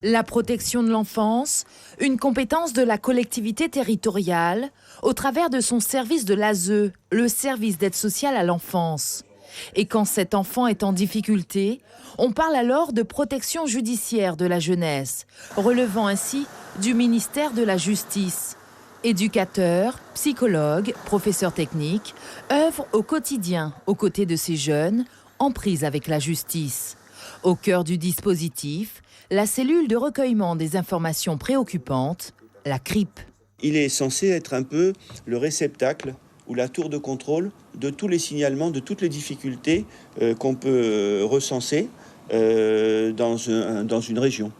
La protection de l'enfance, une compétence de la collectivité territoriale, au travers de son service de l'ASE, le service d'aide sociale à l'enfance. Et quand cet enfant est en difficulté, on parle alors de protection judiciaire de la jeunesse, relevant ainsi du ministère de la Justice. Éducateurs, psychologues, professeurs techniques œuvrent au quotidien aux côtés de ces jeunes en prise avec la justice. Au cœur du dispositif, la cellule de recueillement des informations préoccupantes, la CRIP. Il est censé être un peu le réceptacle ou la tour de contrôle de tous les signalements, de toutes les difficultés qu'on peut recenser dans une région.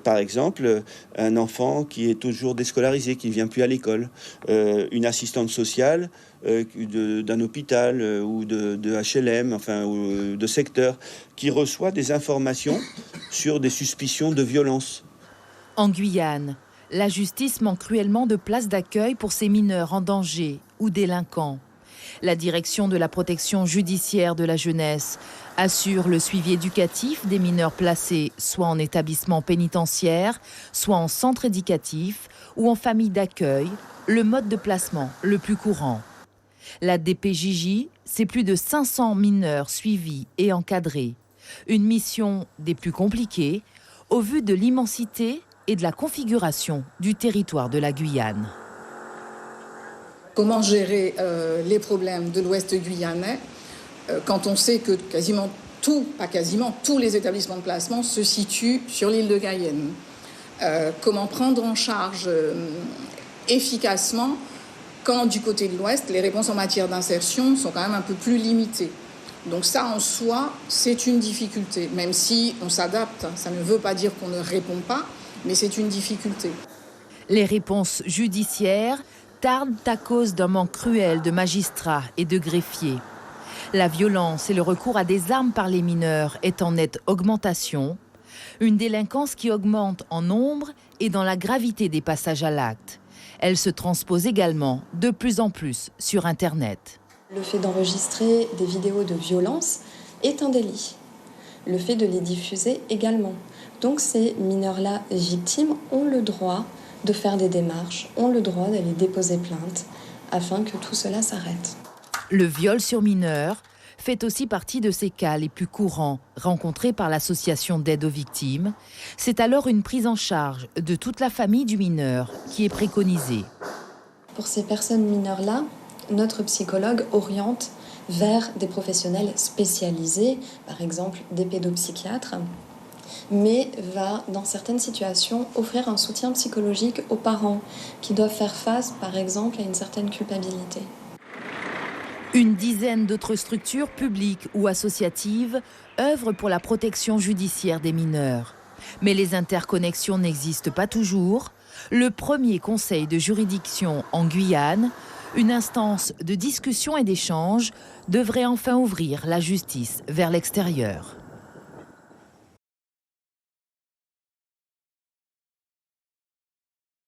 Par exemple, un enfant qui est toujours déscolarisé, qui ne vient plus à l'école, une assistante sociale d'un hôpital ou de HLM, enfin, ou de secteur, qui reçoit des informations sur des suspicions de violence. En Guyane, la justice manque cruellement de places d'accueil pour ces mineurs en danger ou délinquants. La direction de la protection judiciaire de la jeunesse assure le suivi éducatif des mineurs placés soit en établissement pénitentiaire, soit en centre éducatif ou en famille d'accueil, le mode de placement le plus courant. La DPJJ, c'est plus de 500 mineurs suivis et encadrés. Une mission des plus compliquées au vu de l'immensité et de la configuration du territoire de la Guyane. Comment gérer les problèmes de l'Ouest guyanais quand on sait que tous les établissements de placement se situent sur l'île de Cayenne. Comment prendre en charge efficacement quand du côté de l'Ouest, les réponses en matière d'insertion sont quand même un peu plus limitées. Donc ça, en soi, c'est une difficulté, même si on s'adapte. Ça ne veut pas dire qu'on ne répond pas, mais c'est une difficulté. Les réponses judiciaires tardent à cause d'un manque cruel de magistrats et de greffiers. La violence et le recours à des armes par les mineurs est en nette augmentation. Une délinquance qui augmente en nombre et dans la gravité des passages à l'acte. Elle se transpose également de plus en plus sur Internet. Le fait d'enregistrer des vidéos de violence est un délit. Le fait de les diffuser également. Donc ces mineurs-là victimes ont le droit de faire des démarches, ont le droit d'aller déposer plainte afin que tout cela s'arrête. Le viol sur mineurs fait aussi partie de ces cas les plus courants rencontrés par l'association d'aide aux victimes. C'est alors une prise en charge de toute la famille du mineur qui est préconisée. Pour ces personnes mineures-là, notre psychologue oriente vers des professionnels spécialisés, par exemple des pédopsychiatres, mais va, dans certaines situations, offrir un soutien psychologique aux parents qui doivent faire face, par exemple, à une certaine culpabilité. Une dizaine d'autres structures publiques ou associatives œuvrent pour la protection judiciaire des mineurs. Mais les interconnexions n'existent pas toujours. Le premier conseil de juridiction en Guyane, une instance de discussion et d'échange, devrait enfin ouvrir la justice vers l'extérieur.